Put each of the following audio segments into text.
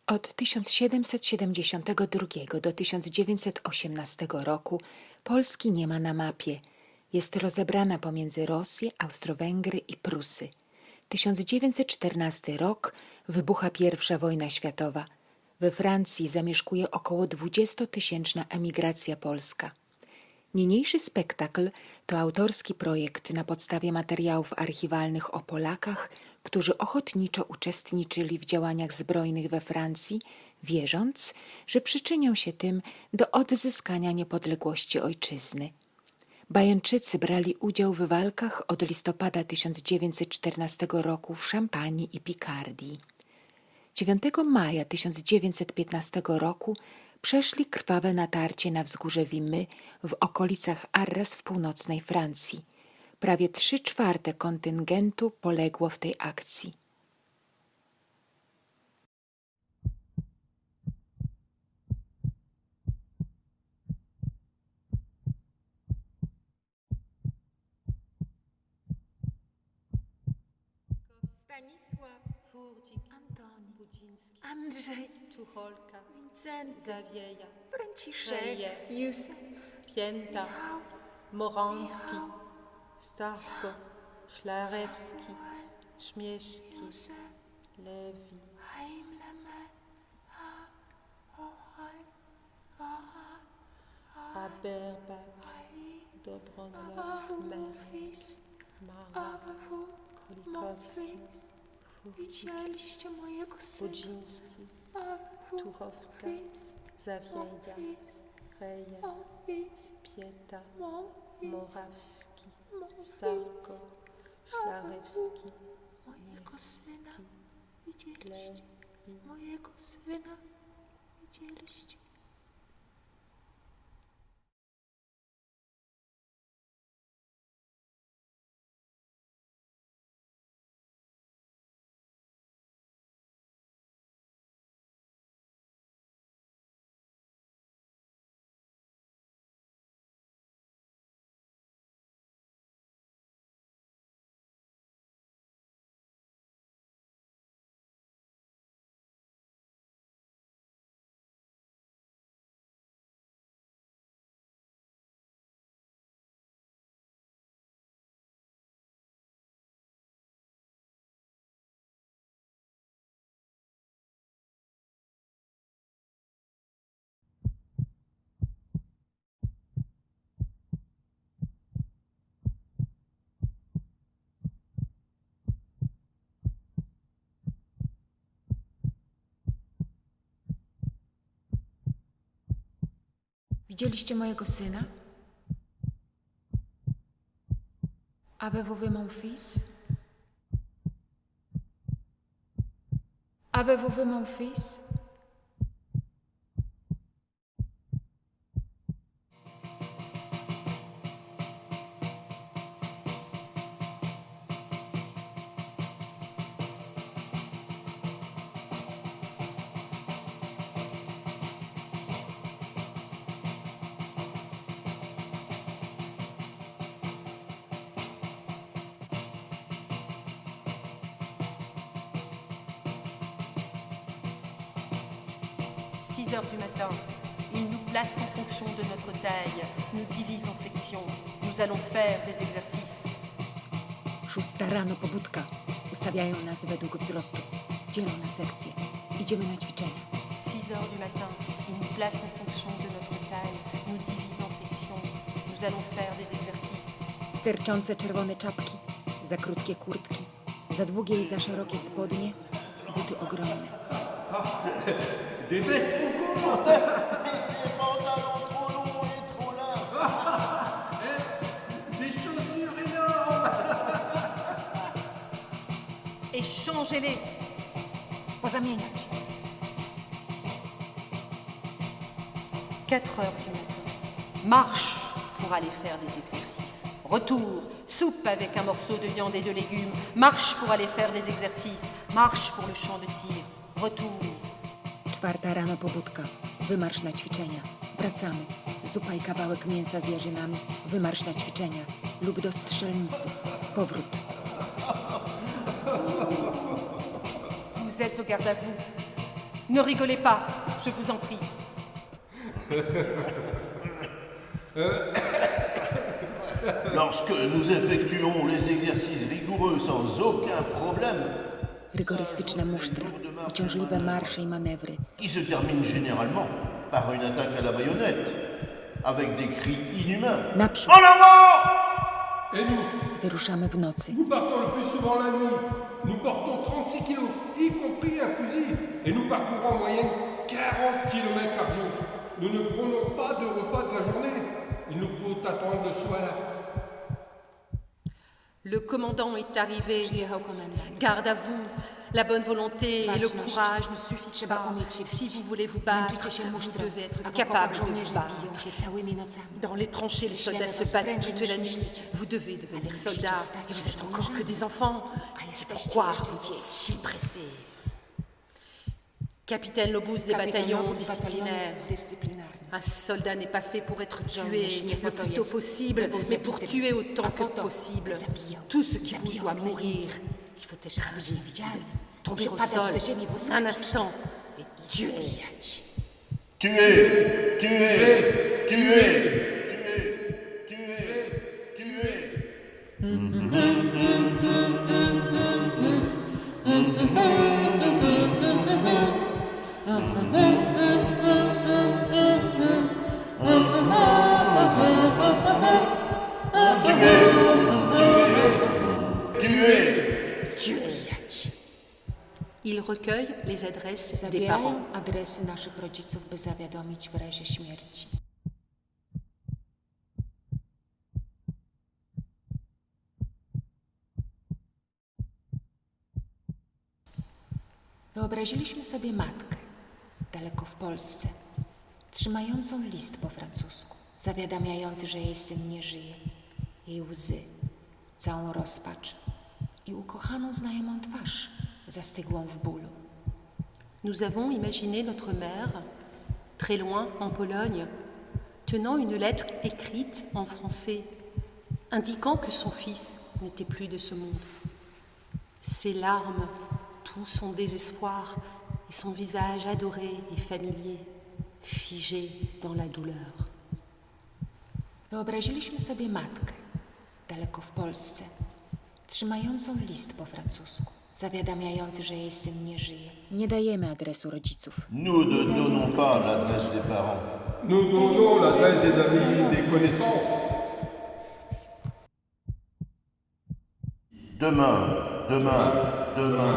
Od 1772 do 1918 roku Polski nie ma na mapie. Jest rozebrana pomiędzy Rosję, Austro-Węgry i Prusy. 1914 rok wybucha I wojna światowa. We Francji zamieszkuje około 20-tysięczna emigracja polska. Niniejszy spektakl to autorski projekt na podstawie materiałów archiwalnych o Polakach, którzy ochotniczo uczestniczyli w działaniach zbrojnych we Francji, wierząc, że przyczynią się tym do odzyskania niepodległości ojczyzny. Bajęczycy brali udział w walkach od listopada 1914 roku w Szampanii i Pikardii. 9 maja 1915 roku przeszli krwawe natarcie na wzgórze Vimy w okolicach Arras w północnej Francji. Prawie 3/4 kontyngentu poległo w tej akcji. Stanisław, Furdzik, Antoni, Budziński, Andrzej, Czucholka, Wincenty, Zawieja, Franciszek, Reje, Józef, Pięta, Michał, Moranski, Michał, Starko, Szlarewski, Śmieszki, Józef, Lewi, Heimleme, Ohaj, Aberbak, Dobronow, Smer, Mofis, Mara, Kolikowski, Mofis. Widzieliście mojego syna? Budziński, Awu, Tuchowska, Mofis, Zawieja, Mofis, Reje, Mofis, Pieta, Mofis, Morawski, Mofis. Starko, Szlarewski, Mojego syna widzieliście? Lewi, Mojego syna widzieliście? Widzieliście mojego syna? Avez-vous vu mon fils? Avez-vous vu mon fils? Heures du matin. Il nous place en fonction de notre taille, nous divise en sections. Nous allons faire des exercices. 6 rano pobudka. Ustawiają nas według wzrostu. Dzielą na sekcje. Idziemy na ćwiczenia. 6 heures du matin. Il nous place en fonction de notre taille, nous divise en sections. Nous allons faire des exercices. Sterczące czerwone czapki, za krótkie kurtki, za długie i za szerokie spodnie, buty ogromne. Des vestes trop courtes. Des pantalons trop longs et trop larges. Des chaussures énormes. Et changez-les. Pozamieniać. 4 heures du matin. Marche pour aller faire des exercices. Retour. Soupe avec un morceau de viande et de légumes. Marche pour aller faire des exercices. Marche pour le champ de tir. Retour. 4 rano pobudka. Wymarsz na ćwiczenia. Wracamy. Zupa i kawałek mięsa z jarzynami. Wymarsz na ćwiczenia. Lub do strzelnicy. Powrót. Vous êtes au garde à vous. Ne rigolez pas, je vous en prie. Lorsque nous effectuons les exercices rigoureux sans aucun problème, Rygorystyczna musztra, uciążliwe marsze i manewry. qui se terminent généralement par une attaque à la baïonnette, avec des cris inhumains. Naprzód En avant! Et nous, wyruszamy w nocy. nous partons le plus souvent la nuit. Nous portons 36 kilos, y compris un fusil. Et nous parcourons en moyenne 40 km par jour. Nous ne prenons pas de repas de la journée. Il nous faut attendre le soir. Le commandant est arrivé. Przyjechał komendant. Garde à vous. La bonne volonté et le Baczność. courage ne suffisent Trzeba pas. umieć się Si bić. vous voulez vous battre, Męczycie się vous musztrą, devez être a w okopach capable de vous żołnierze battre. biją się całymi nocami. Dans les tranchées, les soldats se battent toute la nuit. Vous devez devenir soldat et vous êtes encore que des enfants. C'est pourquoi vous êtes si pressés. Capitaine Lobus des bataillons disciplinaires. Un soldat n'est pas fait pour être tué le plus tôt possible, mais pour tuer autant que possible. Tout ce qui bouge doit mourir. Il faut être invisible, tomber au sol, un instant, et tuer. Tuez! Tuez! Tuez! Tuez! Tuez! Tuez! Il recueille les adresses des Zabierają parents. adresy naszych rodziców, by zawiadomić w razie śmierci. Wyobraziliśmy sobie matkę, daleko w Polsce, trzymającą list po francusku, zawiadamiający, że jej syn nie żyje. Jej łzy, całą rozpacz i ukochaną znajomą twarz, zastygłą w bólu. Nous avons imaginé notre mère, très loin en Pologne, tenant une lettre écrite en français, indiquant que son fils n'était plus de ce monde. Ses larmes, tout son désespoir et son visage adoré et familier, figé dans la douleur. Wyobraziliśmy sobie matkę, daleko w Polsce, trzymającą list po francusku, zawiadamiający, że jej syn nie żyje. Nie dajemy adresu rodziców. Nous ne donnons pas l'adresse des parents. Nous donnons l'adresse des amis, des connaissances. Demain, demain, demain.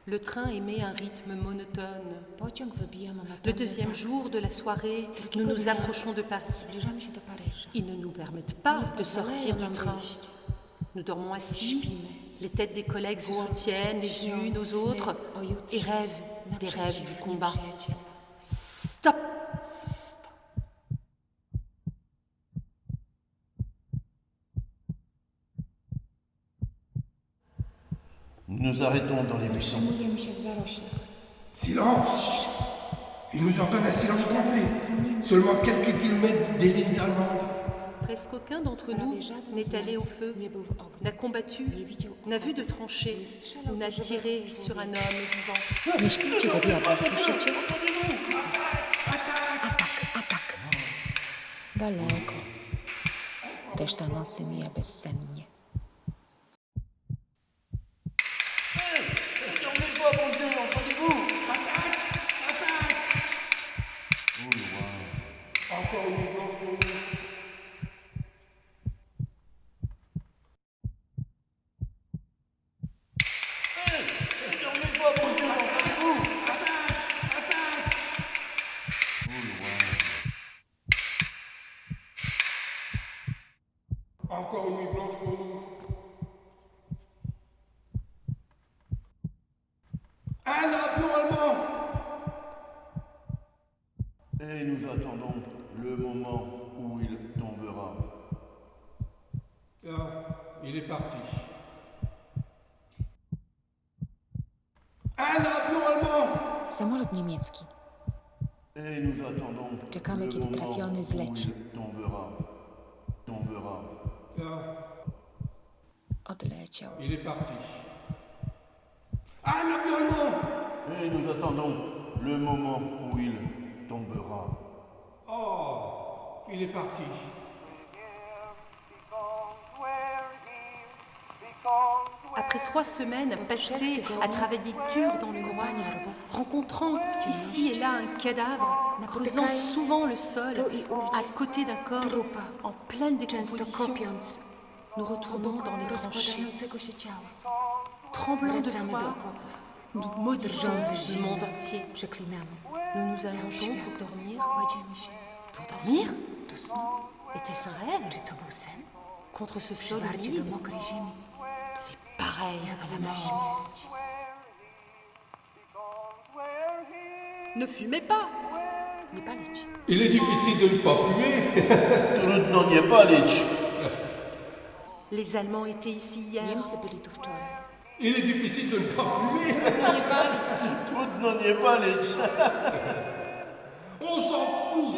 Le train émet un rythme monotone. Pociąg wybija Le monotonny deuxième tak. jour de la soirée, nous nous approchons de Paris. Zbliżamy się do Paryża. Ils ne nous permettent pas de sortir du nam train. wyjść. Nous dormons assis, Śpimy. les têtes des collègues se soutiennent les Śnią unes aux sny autres o et jutrze, rêvent des rêves du naprzeciw combat. nieprzyjaciela. Stop! Nous nous arrêtons dans les buissons. Zatrzymujemy się w zaroślach. Silence! Il nous ordonne un silence complet. Seulement quelques kilomètres des lignes allemandes. Presque aucun d'entre nous Prawie żaden z n'est allé au nas feu, nie był w ogniu. n'a combattu, Nie widział n'a vu de okopów, tranchée nie strzelał ou do n'a żywego tiré człowieka. sur un homme vivant. Nie śpijcie do diabła, słyszycie? Atak! Daleko. Reszta nocy mija bezsennie. Fermez pas, mon Dieu, entendez-vous? Encore une nuit blanche pour nous. Fermez pas, mon Dieu, entendez-vous? Encore une nuit blanche pour nous. Un avion allemand! Et nous attendons le moment où il tombera. Ah, Il est parti. Un avion allemand! Samolot niemiecki. Et nous attendons Czekamy, le kiedy moment trafiony zleci. où il tombera. Odleciał. Il est parti. Un avion allemand! Et nous attendons le moment où il tombera. Oh, il est parti. Après 3 semaines passées à travailler dur dans le noir, rencontrant ici et là un cadavre, creusant souvent le sol à côté d'un corps en pleine décomposition, nous retournons dans les tranchées. Tremblant de froid, nous maudissons le monde entier. Nous nous allongeons pour dormir. Pour dormir? Était-ce un rêve? Contre ce sol humide? C'est pareil à la mort. Ne fumez pas! Il est difficile de ne pas fumer. Trudno nie palić. Les Allemands étaient ici hier. Il est difficile de ne pas fumer. Trudno nie palić. On s'en fout.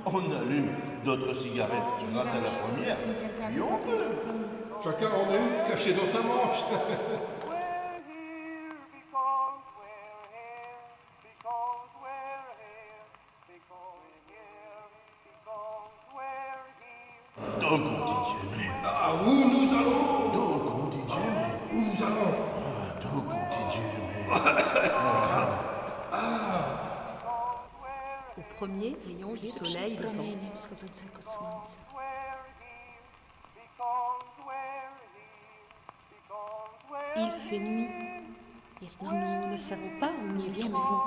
On allume d'autres cigarettes grâce à la première, puis on peut. Chacun en a une cachée dans sa manche. Dokąd idziemy? Ah, où nous allons? Dokąd idziemy? Où nous allons? Dokąd idziemy? Au premier rayon du soleil levant, il fait nuit. Nous ne savons pas où nous nous trouvons.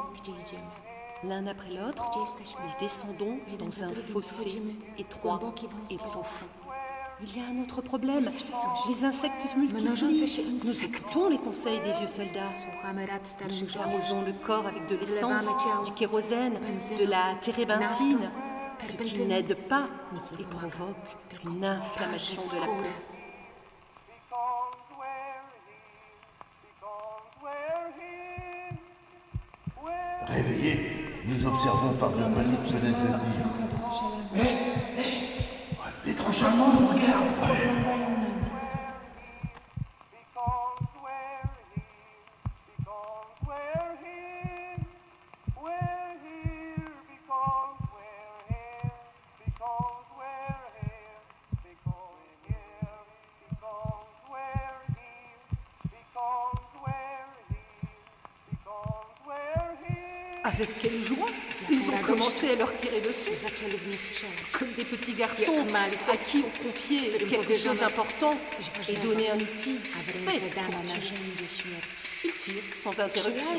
L'un après l'autre, nous descendons dans un fossé étroit et profond. Il y a un autre problème. Les insectes se multiplient. Nous écoutons les conseils des vieux soldats. Nous arrosons le corps avec de l'essence, du kérosène, de la térébenthine, ce qui n'aide pas et provoque une inflammation de la peau. Réveillés, nous observons par le panique fenêtre de dire. Les tranches allemandes nous regardent. Avec quelle joie ils ont commencé à leur tirer dessus, comme des petits garçons à qui on confiait quelque chose d'important et donnait un outil fait pour tuer. Ils tirent sans interruption.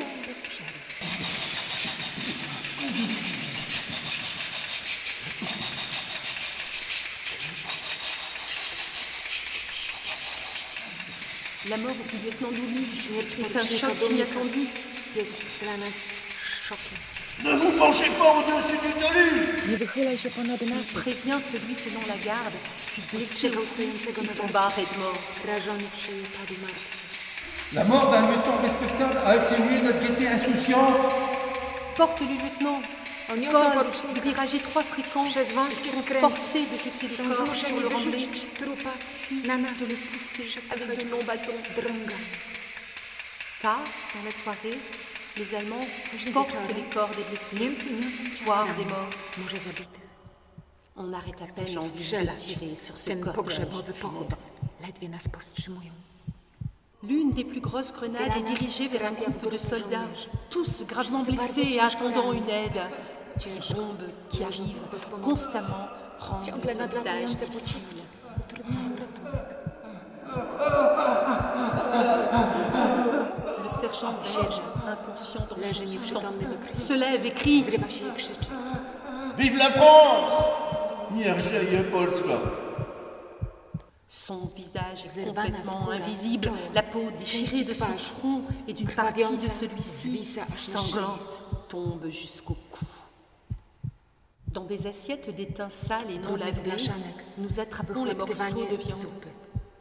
La mort du lieutenant Douli est un choc inattendu. Ne vous penchez pas au-dessus du talus! Nie wychylaj się ponad Il nas. prévient celui tenant la garde, puis blessé, il tomba raide mort. La mort d'un lieutenant respectable a atténué notre gaieté insouciante. Porte le lieutenant. Cause de virage étroit fréquent, ils sont forcés de jeter les corps sur le remblai, puis de le pousser avec de longs bâtons. Tard, dans la soirée, les Allemands portent les corps des blessés, voire des morts. On arrête à peine l'envie de tirer sur ce cortège funèbre. L'une des plus grosses grenades est dirigée vers un groupe de soldats, tous gravement blessés et attendant une aide. Les bombes qui arrivent constamment rendent le sauvetage difficile. Le sergent belge, inconscient dans son sang, se lève et crie « Vive la France! Niech żyje Polska! » Son visage est complètement invisible, la peau déchirée de son front et d'une partie de celui-ci, sanglante, tombe jusqu'au cou. Dans des assiettes d'étain sale et non brudnych lavées, blaszanek nous attrapons les morceaux wychłeptywanie de viande. zupy.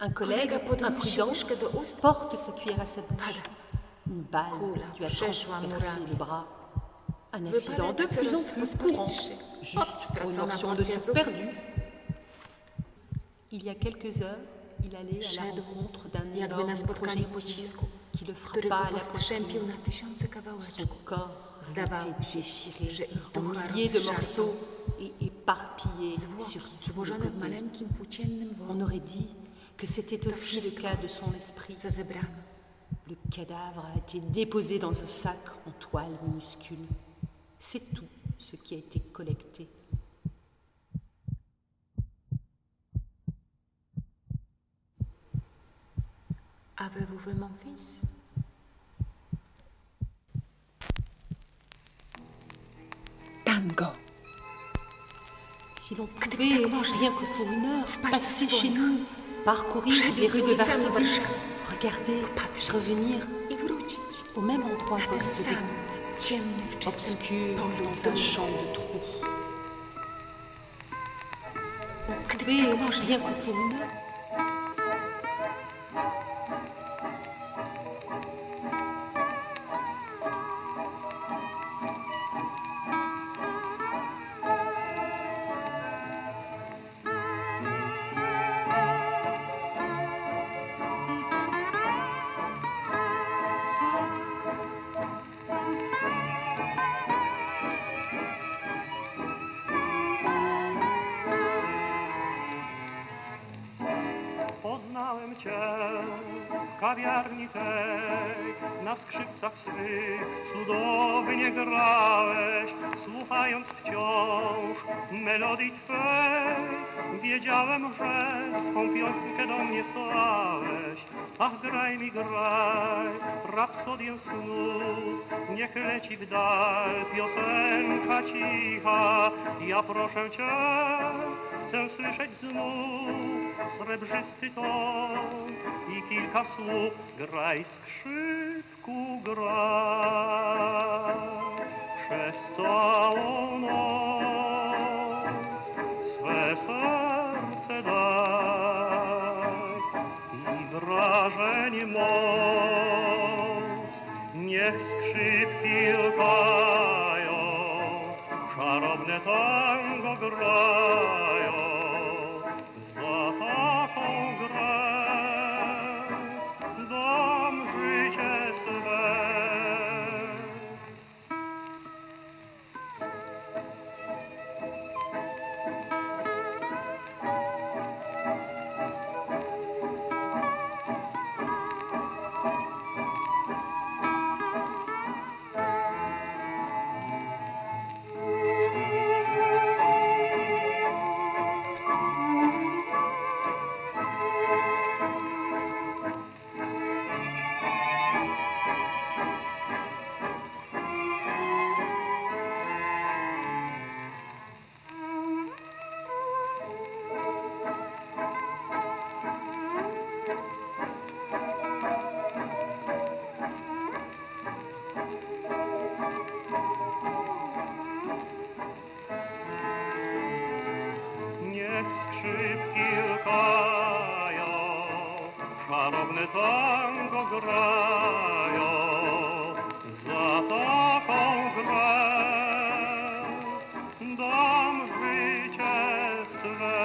Un collègue, Kolega podnosi imprudent, łyżkę do ust. porte sa cuillère à sa bouche. Pada. Une balle Kula lui a przeszła transpercé murami. les bras. Un accident de Wypadek plus en coraz plus courant, pospolitszy. juste pour une Stracona portion de porcja soupe zupy. perdue. Il y a quelques heures, il allait à la Szedł rencontre d'un jakby na énorme spotkanie projectile pocisku, qui le który frappa go à la postrzępił poitrine. na tysiące Son kawałeczków. corps Zdawało était się, déchiré że i en ducha milliers de rozszarpał. morceaux et éparpillés sur Zwłoki tous les złożone w côtés. maleńkim płóciennym On worku, aurait dit que c'était aussi le wszystko, cas de son esprit. co zebrano. Le cadavre a été déposé dans un sac en toile minuscule. C'est tout ce qui a été collecté. Avez-vous vu mon fils? Tango. Si l'on Gdyby pouvait, tak można, rien que pour une heure, wpaść passer w chez słońce, nous, parcourir les przebiec rues de ulicami Varsovie, Warszawy, regarder, popatrzeć revenir i wrócić au même endroit na ten poste sam d'écoute, ciemny w czystym obscur polu dans un domu. champ de trous. Gdyby Mais tak można, rien que pour une heure, Poznałem Cię w kawiarni tej, na skrzypcach swych cudownie grałeś, słuchając wciąż melodii Twej, wiedziałem, że swą piosnkę do mnie słałeś. Ach, graj mi, graj, rapsodię snów, niech leci w dal piosenka cicha, ja proszę Cię, chcę słyszeć znów srebrzysty ton i kilka słów. Graj, skrzypku, graj przez całą noc, swe serce daj i wrażeń moc. Niech skrzypki lkają, czarowne tango grają. Za taką grę dam życie swe. Niech skrzypki lkają, szanowne tango grają. Za taką grę dam życie swe.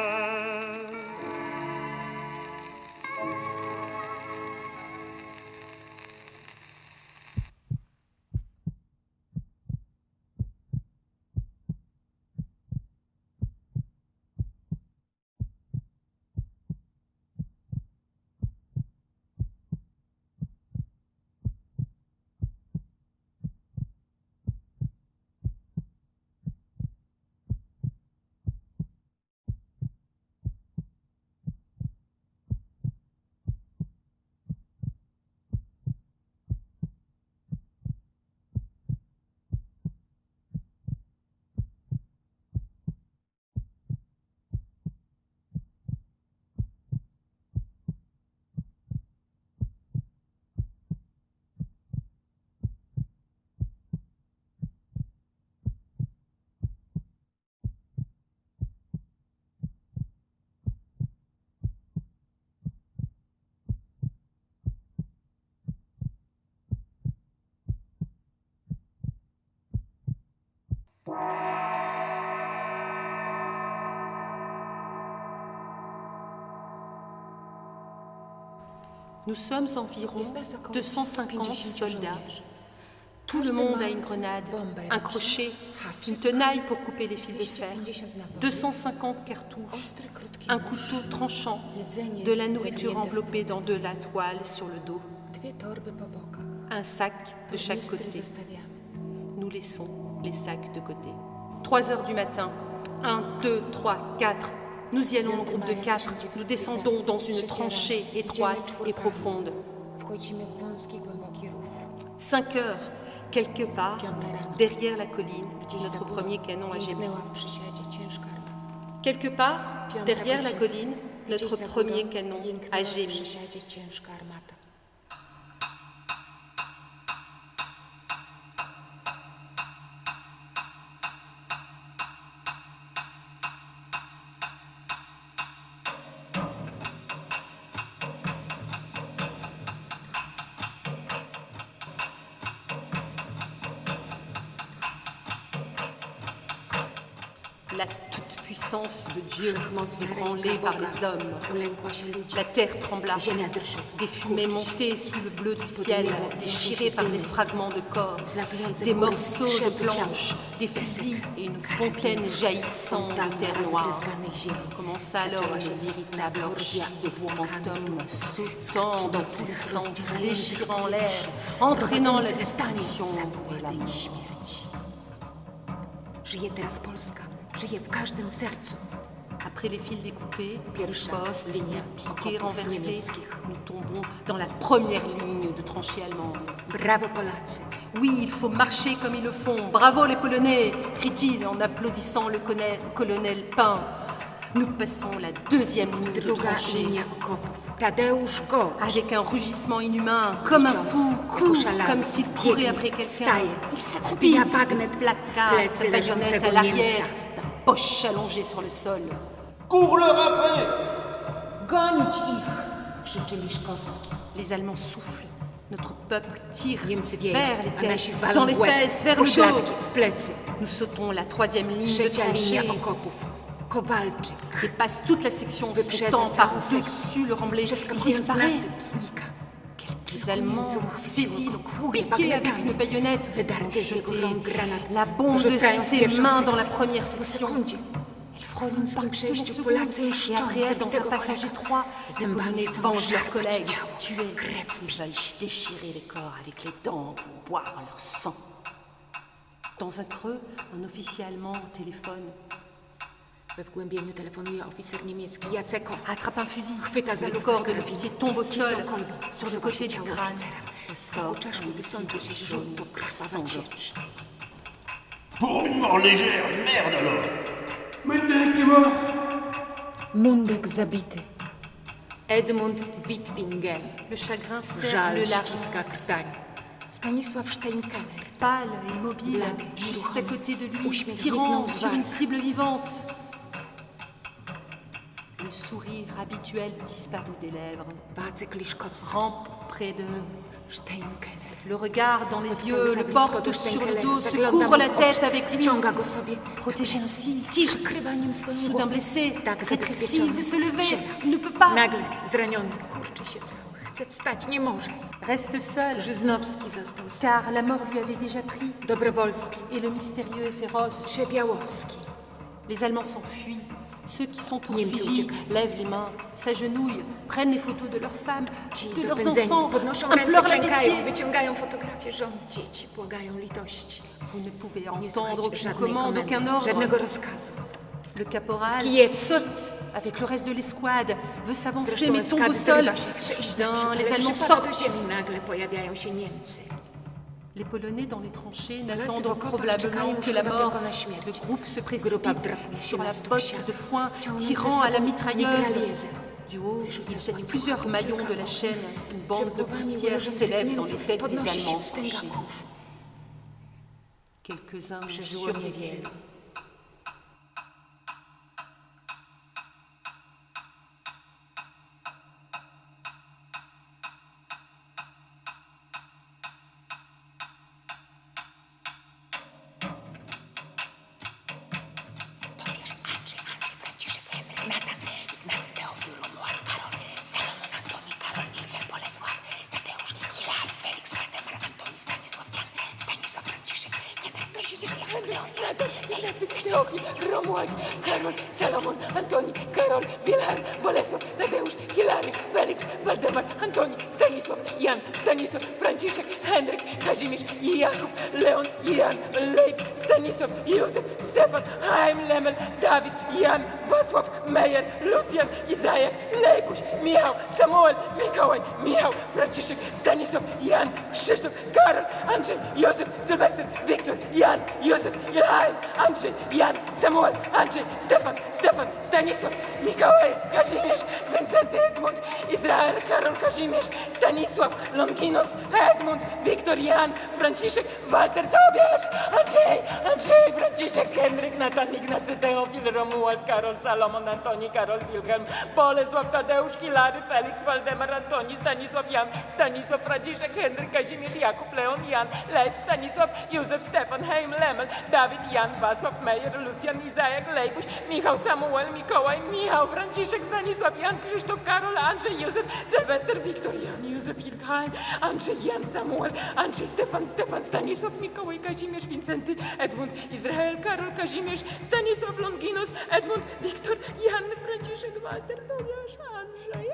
Nous sommes environ Jest nas około 250 150 soldats. żołnierzy. Tout le Każdy monde ma a une grenade, bombę un ręczną, crochet, haczyk, une tenaille pour couper les fils de fer, 250 naboi, 250 cartouches, ostry, krótki un nóż, couteau tranchant, jedzenie de la nourriture zawinięte w enveloppée dans de la toile sur le dos, dwie torby po bokach. un sac de chaque Tornistry côté. zostawiamy. Nous laissons les sacs de côté. 3 heures du matin. 1, 2, 3, 4. Nous y allons en groupe de 4. Nous descendons dans une tranchée étroite et profonde. Wchodzimy w wąski, głęboki rów. 5 heures. Quelque part, Piąta rano. derrière la colline, Gdzieś za notre górą premier canon a gémi. jęknęła w przysiadzie ciężka armata. Quelque part, Piąta derrière la godzina. colline, Gdzieś notre za górą premier canon a jęknęła w gémi. przysiadzie ciężka armata. La toute-puissance de Dieu, Mocna ébranlée ręka par Boga les hommes. ulękła się ludzi. La terre trembla. Ziemia drży. Des fumées Kurczy się. montées sous le bleu du ciel, déchirées par des fragments de corps, Zlatujące des góry, morceaux de strzępy ciał, planches, des fusils et une fontaine jaillissant de terre noire. Commença alors une véritable orgie de fantômes sautant dans tous les sens, déchirant l'air, entraînant la destruction et la mort. śmierci. Żyje teraz Polska. Żyje w każdym sercu. Après les fils découpés, les Pierwsza fosses, les linia piquets okopów renversés, niemieckich. nous tombons dans la première ligne de tranchées allemandes. Brawo Polacy. Oui, il faut marcher comme ils le font. Bravo les Polonais, crie-t-il en applaudissant le colonel Pain. Nous passons la deuxième ligne de Druga tranchées. linia okopów. Tadeusz Gołcz. Avec un rugissement inhumain, comme un fou, court, comme s'il courait après quelqu'un. Il s'accroupit, Wbija bagnet w placa sa plecy baïonnette leżącego à l'arrière, Niemca. d'un poche allongé sur le sol. Cours-leur après! Gonić ich! Krzyczy Miszkowski. Les Allemands soufflent. Notre peuple tire Niemcy wieją, vers les a nasi têtes, walą dans les w łeb, fesses, vers le dos. pośladki w plecy. Nous sautons la troisième ligne de Trzecia linia tranchée, okopów. Kowalczyk. dépasse toute la section, Wyprzedza sautant całą par-dessus le remblai. Il Przeskakując disparaît. nasyp znika. Les Allemands, saisis, Kłuje piqués avec bagnetami. une baïonnette, ont Wydarte z jego jeté rąk granat. la bombe de Rzucają w ses pierwszą mains dans la sekcję. première Po section. sekundzie. Ils frôlent wąskim partout la przejściu seconde, Polacy et mszczą après, dans un zabitego passage kolega. étroit, les Zębami Polonais chcą vengent leurs szarpać collègues, ciało, tués. krew Ils veulent pić. déchirer les corps avec les dents pour boire leur sang. Dans un creux, un officier allemand au téléphone We wgłębieniu telefonuje oficer niemiecki Jaceko. attrape un fusil. Chwyta za Le lufę corps de karabinu. l'officier tombe au Wcisnął sol, kolbę. sur le Wsuwa côté się du ciało crâne. oficera. Le Po sort czaszku un wysącza liquide się jaune żółto qui krwawa sanglote. ciecz. Pour une mort légère, merde alors! Mendek est mort. Mundek zabity. Edmund Wittwingen. Le chagrin serre Żal le large. ściska krtań. Stanisław Steinkeller. Pâle, immobile, Blady, juste à côté de lui, Uśmiech tirant zniknął z sur une warg. cible vivante. Le sourire habituel disparut des lèvres. Wacek Liszkowski. Rampe près de Steinkeller. le regard dans les Podpłył yeux, za le blisko porte do sur le Steinkellera, dos, se zagląda couvre mu la w tête oczy, avec lui. wciąga go sobie. Protégé ainsi, tire. Przykrywaniem swoim Soudain głową. blessé, Tak rétréci, zabezpieczony. veut se lever, Strzela. il ne peut pas. Nagle zraniony. Kurczy się cały. Chce wstać. Nie może. Reste seul, Żyznowski został sam. car la mort lui avait déjà pris. Dobrowolski. Et le mystérieux est féroce. Trzebiałowski. Les Allemands s'enfuient. Ceux qui sont Niemcy poursuivis uciekają. lèvent les mains, s'agenouillent, prennent les photos de leurs femmes, Ci de leurs dopędzeni enfants, podnoszą ręce, implorent la klękają, pitié. wyciągają fotografie żon, dzieci, błagają litości. Vous ne pouvez Nie entendre słuchajcie aucune żadnej commande, aucun komendy, ordre. żadnego rozkazu. Le caporal Kiev. saute avec le reste de l'escouade, veut s'avancer Zresztą mais tombe au eskady sol. zrywa się, chce iść Soudain, naprzód, les ale Allemands przypada do sortent. ziemi. Nagle pojawiają się Niemcy. Les Polonais dans les tranchées w n'attendent okopach probablement czekają que la chyba mort. tylko na śmierć. Le groupe se Grupa précipite wdrapuje się sur na la stół botte sian, de foin, ciągnąc tirant ze à la sobą mitrailleuse. mitraillezę. Du haut, Wyrzuca il z jette łańcucha plusieurs maillons de la kilka chaîne. Une Przed bande de głowami poussière łożących s'élève dans les Niemców têtes des podnosi się Allemands wstęga couchés. kurz. Quelques-uns Przeżyło survécurent. niewielu. Tobiasz, Andrzej, Franciszek, Henryk, Natan, Ignacy, Teofil, Romuald, Karol, Salomon, Antoni, Karol, Wilhelm, Bolesław, Franciszek, Henryk, Natan, Ignacy, Teofil, Romuald, Karol, Salomon, Antoni, Karol, Wilhelm, Bolesław, Tadeusz, Hilary, Felix, Waldemar, Antoni, Stanisław, Jan, Stanisław, Franciszek, Henryk, Kazimierz, Jakub, Leon, Jan, Leib, Stanisław, Józef, Stefan, Chaim, Lemel, Dawid, Jan, Wacław, Mejer, Lucjan, Izajak, Lejbuś, Michał, Samuel, Mikołaj, Michał, Franciszek, Stanisław, Jan, Krzysztof, Karol, Andrzej, Józef, Sylwester, Wiktor, Jan, Józef, Ilhaim, Andrzej, Jan, Samuel, Andrzej, Stefan, Stanisław, Mikołaj, Kazimierz, Wincenty, Edmund, Izrael, Karol, Kazimierz, Stanisław, Longinos, Edmund, Wiktor, Jan, Franciszek, Walter, Tobiasz, Andrzej, Franciszek, Henryk, Natan, Ignacy, Teofil, Romuald, Karol, Salomon, Antoni, Karol, Wilhelm, Bolesław, Tadeusz, Hilary, Felix, Waldemar, Antoni, Stanisław, Jan, Stanisław, Franciszek, Henryk, Kazimierz, Jakub, Leon, Jan, Leib, Stanisław, Józef, Stefan, Heim, Lemel, Dawid, Jan, Wacław, Mejer, Lucjan, Izajak, Lejbuś, Michał, Samuel, Mikołaj, Michał, Franciszek, Stanisław, Jan, Krzysztof, Karol, Andrzej, Józef, Sylwester, Wiktor, Jan, Józef, Ilhaim, Andrzej, Jan, Samuel, Andrzej, Stefan, Stanisław, Mikołaj, Kazimierz, Wincenty, Edmund, Izrael, Karol, Kazimierz, Stanisław, Longinos, Edmund, Wiktor, Jan, Franciszek, Walter, Tobiasz, Andrzej,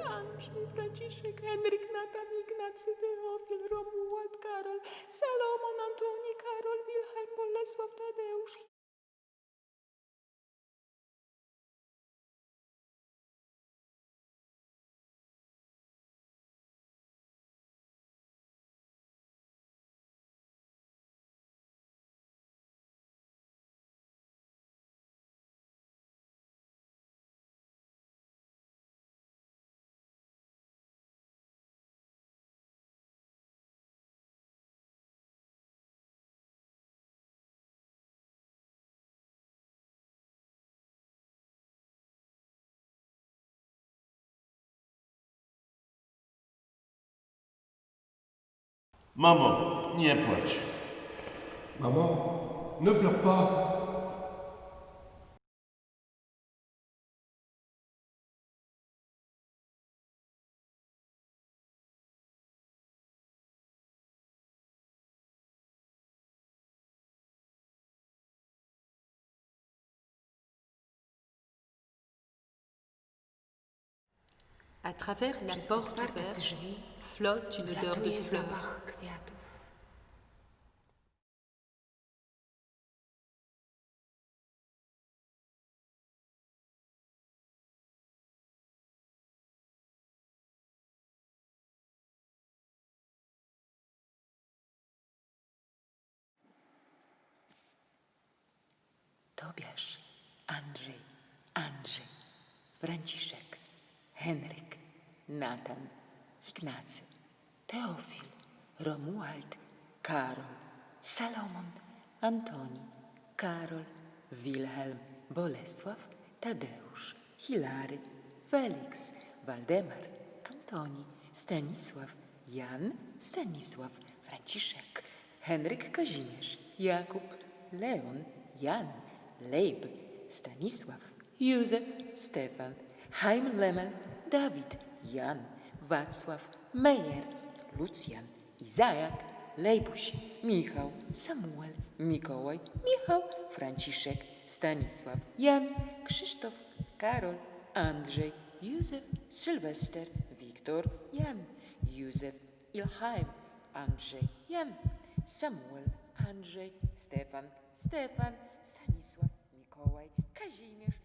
Franciszek, Henryk, Natan, Ignacy, Teofil, Romuald, Karol, Salomon, Antoni, Karol, Wilhelm, Bolesław, Tadeusz. Mamo, nie płacz. Maman, ne pleure pas. À travers la Przez porte otwarte ouverte drzwi flotte une odeur de latuje fleurs. zapach kwiatów. Tobiasz, Andrzej, Franciszek, Henryk, Natan, Ignacy, Teofil, Romuald, Karol, Salomon, Antoni, Karol, Wilhelm, Bolesław, Tadeusz, Hilary, Felix, Waldemar, Antoni, Stanisław, Jan, Stanisław, Franciszek, Henryk, Kazimierz, Jakub, Leon, Jan, Leib, Stanisław, Józef, Stefan, Chaim, Lemel, Dawid, Jan, Wacław, Mejer, Lucjan, Izajak, Lejbuś, Michał, Samuel, Mikołaj, Michał, Franciszek, Stanisław, Jan, Krzysztof, Karol, Andrzej, Józef, Sylwester, Wiktor, Jan, Józef, Ilhaim, Andrzej, Jan, Samuel, Andrzej, Stefan, Stanisław, Mikołaj, Kazimierz,